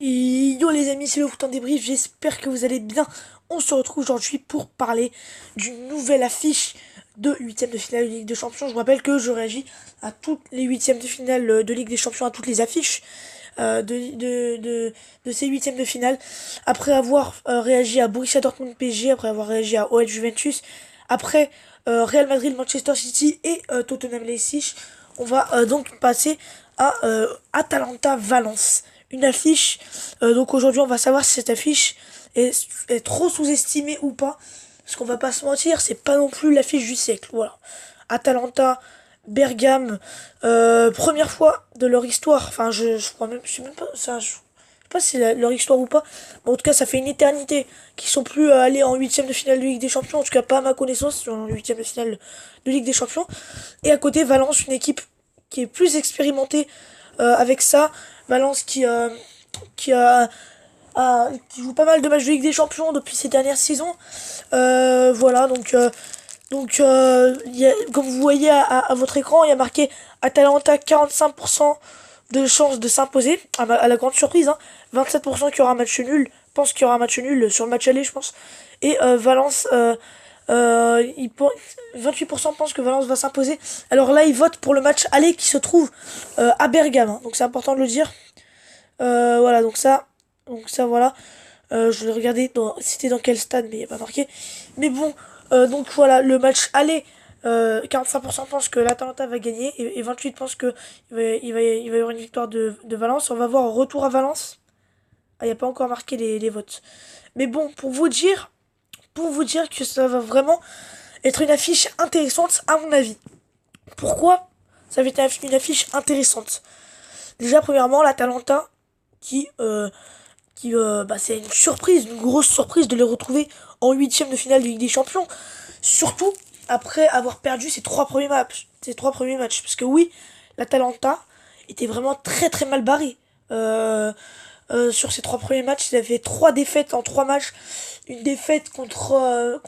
Et yo les amis, c'est le foot en débrief, j'espère que vous allez bien. On se retrouve aujourd'hui pour parler d'une nouvelle affiche de huitième de finale de Ligue des Champions. Je vous rappelle que je réagis à toutes les huitièmes de finale de Ligue des Champions, à toutes les affiches de ces huitièmes de finale. Après avoir réagi à Borussia Dortmund PSG, après avoir réagi à OL Juventus, après Real Madrid Manchester City et Tottenham Leipzig, on va donc passer à Atalanta Valence. Une affiche. Donc aujourd'hui, on va savoir si cette affiche est trop sous-estimée ou pas. Parce qu'on va pas se mentir, c'est pas non plus l'affiche du siècle. Voilà. Atalanta, Bergame, première fois de leur histoire. Enfin, je crois même, je sais même pas ça. Je sais pas si c'est leur histoire ou pas. Mais en tout cas, ça fait une éternité qu'ils sont plus allés en huitième de finale de Ligue des Champions. En tout cas, pas à ma connaissance, en huitième de finale de Ligue des Champions. Et à côté, Valence, une équipe qui est plus expérimentée avec ça. Valence qui a, qui joue pas mal de matchs de Ligue des Champions depuis ces dernières saisons. Voilà, comme vous voyez à votre écran, il y a marqué Atalanta 45% de chances de s'imposer, à la grande surprise. Hein. 27% qu'il y aura un match nul, pense qu'il y aura un match nul sur le match aller, je pense. Et Valence, 28% pensent que Valence va s'imposer. Alors là, ils votent pour le match aller qui se trouve à Bergame. Hein. Donc c'est important de le dire. Voilà, donc ça voilà. Je vais regarder c'était dans quel stade, mais il n'y a pas marqué. Mais bon, donc voilà, le match aller, 45% pensent que l'Atalanta va gagner et 28 pensent que il va y avoir une victoire de Valence. On va voir un retour à Valence. Ah, il n'y a pas encore marqué les votes. Mais bon, pour vous dire que ça va vraiment être une affiche intéressante à mon avis. Pourquoi ça va être une affiche intéressante? Déjà, premièrement, l'Atalanta qui c'est une surprise, une grosse surprise de les retrouver en huitième de finale de Ligue des Champions. Surtout après avoir perdu ses trois premiers matchs. Parce que oui, l'Atalanta était vraiment très très mal barré. Sur ses trois premiers matchs, il avait trois défaites en trois matchs. Une défaite contre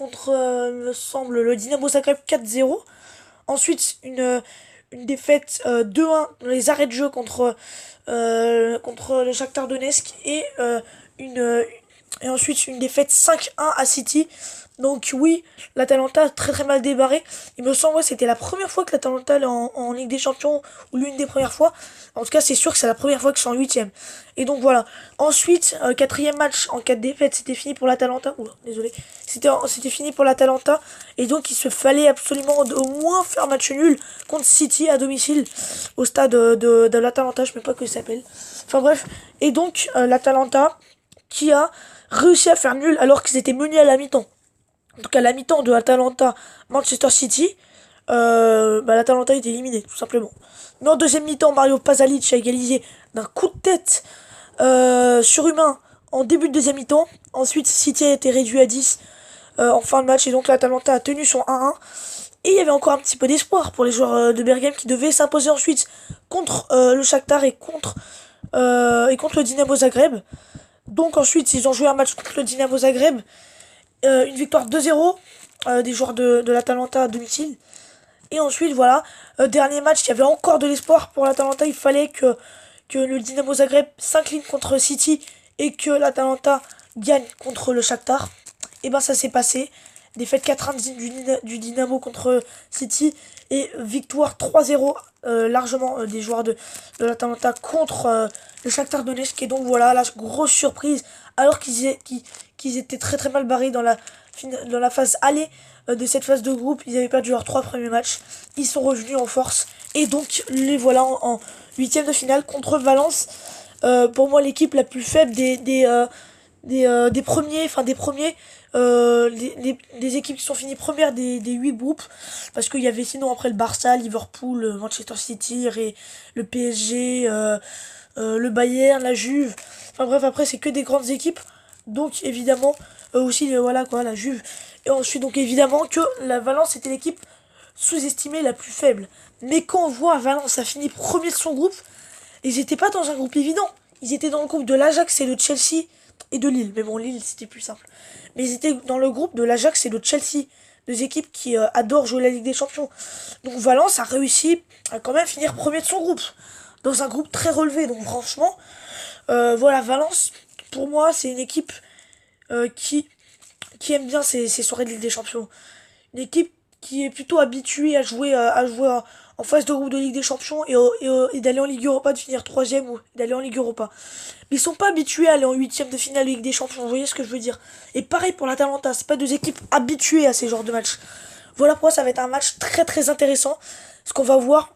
il me semble, le Dynamo Zagreb 4-0. Ensuite, une défaite 2-1 dans les arrêts de jeu contre le Shakhtar Donetsk une, et ensuite une défaite 5-1 à City. Donc oui, l'Atalanta a très très mal débarré. Il me semble que c'était la première fois que l'Atalanta est en Ligue des Champions, ou l'une des premières fois. En tout cas, c'est sûr que c'est la première fois que je suis en huitième. Et donc voilà. Ensuite, quatrième match en 4 défaites, c'était fini pour l'Atalanta. Oula, désolé. C'était fini pour l'Atalanta. Et donc il se fallait absolument au moins faire match nul contre City à domicile au stade de l'Atalanta. Je ne sais pas comment il s'appelle. Enfin bref. Et donc l'Atalanta qui a réussi à faire nul alors qu'ils étaient menés à la mi-temps. En tout cas, la mi-temps de Atalanta Manchester City, l'Atalanta était éliminé, tout simplement. Mais en deuxième mi-temps, Mario Pasalic a égalisé d'un coup de tête surhumain en début de deuxième mi-temps. Ensuite, City a été réduit à 10 en fin de match et donc l'Atalanta a tenu son 1-1. Et il y avait encore un petit peu d'espoir pour les joueurs de Bergame qui devaient s'imposer ensuite contre le Shakhtar et contre le Dynamo Zagreb. Donc ensuite, ils ont joué un match contre le Dynamo Zagreb. Une victoire 2-0 des joueurs de l'Atalanta à domicile. Et ensuite, voilà, dernier match, il y avait encore de l'espoir pour l'Atalanta. Il fallait que le Dynamo Zagreb s'incline contre City et que l'Atalanta gagne contre le Shakhtar. Et ben ça s'est passé. Défaite 4-1 du Dynamo contre City et victoire 3-0 largement des joueurs de l'Atalanta contre le Shakhtar Donetsk. Et donc voilà, la grosse surprise, alors qu'ils étaient très très mal barrés dans la phase aller de cette phase de groupe. Ils avaient perdu leurs trois premiers matchs. Ils sont revenus en force. Et donc les voilà en huitième de finale contre Valence. Pour moi, l'équipe la plus faible des premiers, des équipes qui sont finies premières des 8 groupes, parce qu'il y avait sinon après le Barça, Liverpool, Manchester City, le PSG, le Bayern, la Juve, enfin bref, après c'est que des grandes équipes, donc évidemment aussi voilà quoi, la Juve, et ensuite donc évidemment que la Valence était l'équipe sous-estimée la plus faible. Mais quand on voit Valence a fini premier de son groupe, ils étaient pas dans un groupe évident. Ils étaient dans le groupe de l'Ajax et de Chelsea et de Lille. Mais bon, Lille, c'était plus simple. Mais ils étaient dans le groupe de l'Ajax et de Chelsea. Deux équipes qui adorent jouer la Ligue des Champions. Donc Valence a réussi à quand même finir premier de son groupe. Dans un groupe très relevé. Donc franchement, Voilà, Valence, pour moi, c'est une équipe qui aime bien ces soirées de Ligue des Champions. Une équipe qui est plutôt habituée à jouer en phase de groupe de Ligue des Champions et d'aller en Ligue Europa, de finir troisième ou d'aller en Ligue Europa. Mais ils sont pas habitués à aller en huitième de finale de Ligue des Champions, vous voyez ce que je veux dire. Et pareil pour l'Atalanta, c'est pas deux équipes habituées à ces genres de matchs. Voilà pourquoi ça va être un match très très intéressant, parce qu'on va voir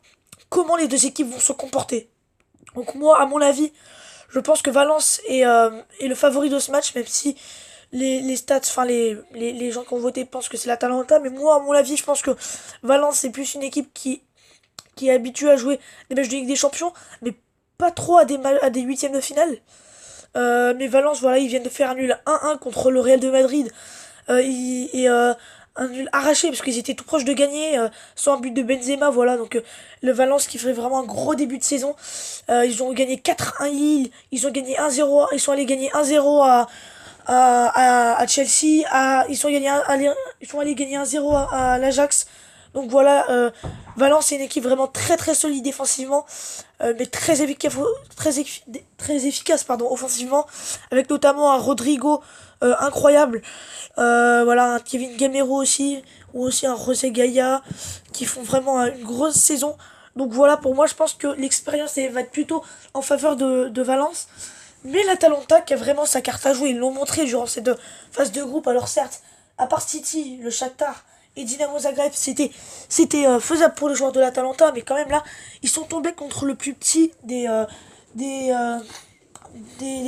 comment les deux équipes vont se comporter. Donc moi, à mon avis, je pense que Valence est le favori de ce match, même si les stats, enfin les gens qui ont voté pensent que c'est l'Atalanta, mais moi, à mon avis, je pense que Valence c'est plus une équipe qui est habituée à jouer des matchs de Ligue des Champions, mais pas trop à des huitièmes de finale. Mais Valence, voilà, ils viennent de faire un nul 1-1 contre le Real de Madrid. Un nul arraché parce qu'ils étaient tout proches de gagner sans un but de Benzema, voilà. Donc le Valence qui ferait vraiment un gros début de saison. Ils ont gagné 4-1 Lille, ils ont gagné 1-0, ils sont allés gagner 1-0 à Chelsea, ils sont allés gagner 1-0 à l'Ajax. Donc voilà, Valence c'est une équipe vraiment très très solide défensivement, mais très efficace pardon, offensivement, avec notamment un Rodrigo incroyable, voilà, un Kevin Gamero aussi, ou aussi un José Gaia, qui font vraiment une grosse saison. Donc voilà, pour moi je pense que l'expérience va être plutôt en faveur de Valence. Mais l'Atalanta qui a vraiment sa carte à jouer, ils l'ont montré durant ces deux phases de groupe. Alors certes, à part City, le Shakhtar et Dynamo Zagreb, c'était faisable pour les joueurs de l'Atalanta, mais quand même là, ils sont tombés contre le plus petit des, euh, des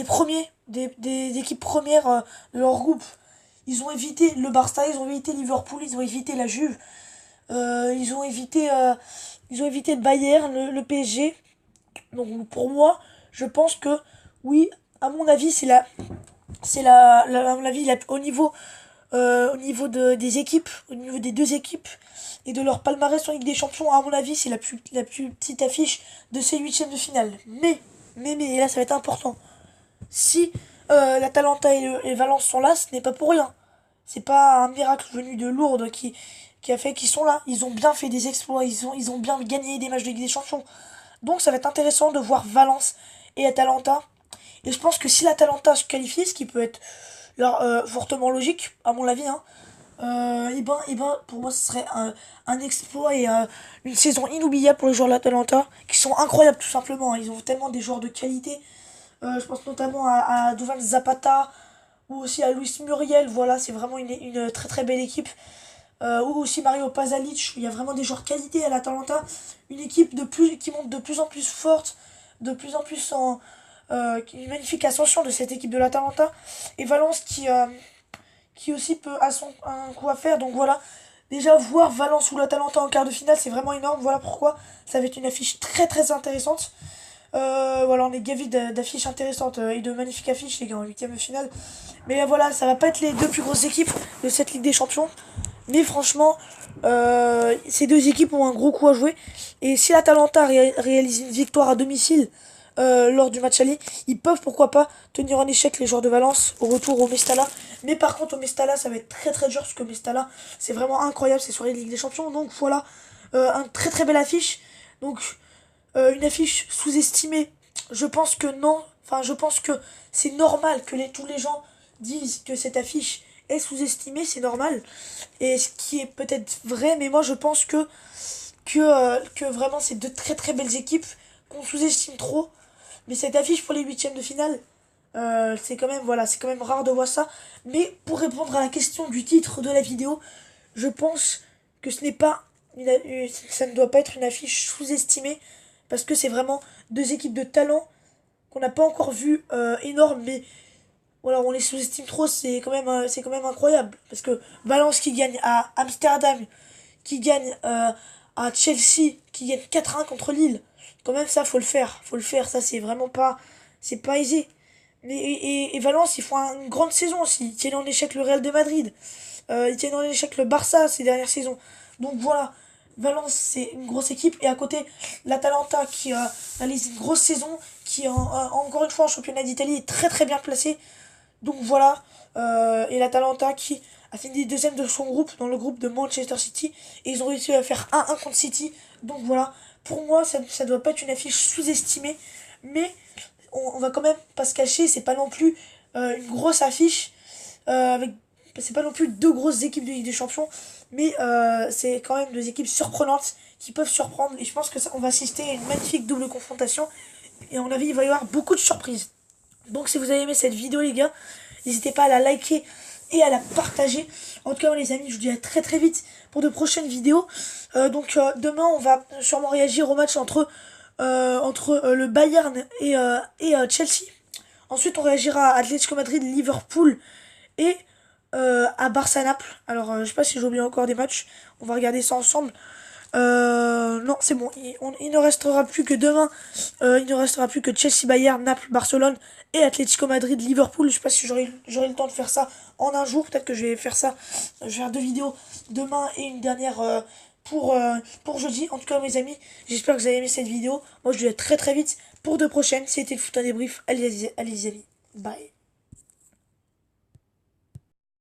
premiers, des équipes premières de leur groupe. Ils ont évité le Barça, ils ont évité Liverpool, ils ont évité la Juve, ils ont évité le Bayern, le PSG. Donc pour moi, je pense que oui, à mon avis, à mon avis, au niveau des équipes, au niveau des deux équipes et de leur palmarès en Ligue des Champions, à mon avis, c'est la plus petite affiche de ces huitièmes de finale. Mais, et là, ça va être important. Si l'Atalanta et Valence sont là, ce n'est pas pour rien. C'est pas un miracle venu de Lourdes qui a fait qu'ils sont là. Ils ont bien fait des exploits, ils ont bien gagné des matchs de Ligue des Champions. Donc ça va être intéressant de voir Valence et Atalanta. Et je pense que si l'Atalanta se qualifie, ce qui peut être fortement logique, à mon avis, hein, pour moi, ce serait un exploit et une saison inoubliable pour les joueurs de l'Atalanta, qui sont incroyables tout simplement, hein. Ils ont tellement des joueurs de qualité. Je pense notamment à Duvan Zapata ou aussi à Luis Muriel. Voilà, c'est vraiment une très très belle équipe. Ou aussi Mario Pasalic. Il y a vraiment des joueurs de qualité à l'Atalanta. Une équipe qui monte de plus en plus forte, de plus en plus une magnifique ascension de cette équipe de l'Atalanta. Et Valence qui aussi un coup à faire. Donc voilà, déjà voir Valence ou l'Atalanta en quart de finale, c'est vraiment énorme. Voilà pourquoi ça va être une affiche très très intéressante. Voilà, on est gavé d'affiches intéressantes et de magnifiques affiches, les gars, en huitième de finale. Mais voilà, ça va pas être les deux plus grosses équipes de cette Ligue des Champions. Mais franchement, ces deux équipes ont un gros coup à jouer. Et si l'Atalanta réalise une victoire à domicile lors du match aller, ils peuvent pourquoi pas tenir en échec les joueurs de Valence au retour au Mestalla. Mais par contre, au Mestalla, ça va être très très dur parce que Mestalla, c'est vraiment incroyable ces soirées de Ligue des Champions. Donc voilà, un très très belle affiche. Donc une affiche sous-estimée, je pense que non. Enfin, je pense que c'est normal que tous les gens disent que cette affiche est sous-estimée, c'est normal. Et ce qui est peut-être vrai, mais moi je pense que vraiment c'est deux très très belles équipes qu'on sous-estime trop. Mais cette affiche pour les huitièmes de finale, c'est quand même voilà, c'est quand même rare de voir ça. Mais pour répondre à la question du titre de la vidéo, je pense que ça ne doit pas être une affiche sous-estimée parce que c'est vraiment deux équipes de talent qu'on n'a pas encore vu énormes, mais voilà, on les sous-estime trop, c'est quand même incroyable. Parce que Valence qui gagne à Amsterdam, qui gagne à Chelsea, qui gagne 4-1 contre Lille, quand même ça, faut le faire, ça c'est pas aisé. Et Valence, ils font une grande saison aussi, ils tiennent en échec le Real de Madrid, ils tiennent en échec le Barça ces dernières saisons. Donc voilà, Valence c'est une grosse équipe, et à côté l'Atalanta qui réalise une grosse saison, qui encore une fois en championnat d'Italie est très très bien placé. Donc voilà, et l'Atalanta qui a fini deuxième de son groupe, dans le groupe de Manchester City, et ils ont réussi à faire 1-1 contre City. Donc voilà, pour moi ça ne doit pas être une affiche sous-estimée, mais on va quand même pas se cacher, c'est pas non plus une grosse affiche. Avec c'est pas non plus deux grosses équipes de Ligue des Champions, mais c'est quand même deux équipes surprenantes qui peuvent surprendre. Et je pense que ça, on va assister à une magnifique double confrontation. Et à mon avis, il va y avoir beaucoup de surprises. Donc si vous avez aimé cette vidéo, les gars, n'hésitez pas à la liker et à la partager. En tout cas, les amis, je vous dis à très très vite pour de prochaines vidéos. Demain, on va sûrement réagir au match entre le Bayern et Chelsea. Ensuite, on réagira à Atlético Madrid, Liverpool et à Barça-Naples. Alors, je sais pas si j'ai oublié encore des matchs. On va regarder ça ensemble. Non, c'est bon. Il ne restera plus que demain. Il ne restera plus que Chelsea, Bayern, Naples, Barcelone et Atlético Madrid, Liverpool. Je sais pas si j'aurai le temps de faire ça en un jour. Peut-être que je vais faire ça. Je vais faire deux vidéos demain et une dernière pour jeudi. En tout cas, mes amis, j'espère que vous avez aimé cette vidéo. Moi, je vous dis à très très vite pour de prochaines. C'était le foot en débrief. Allez, les amis. Bye.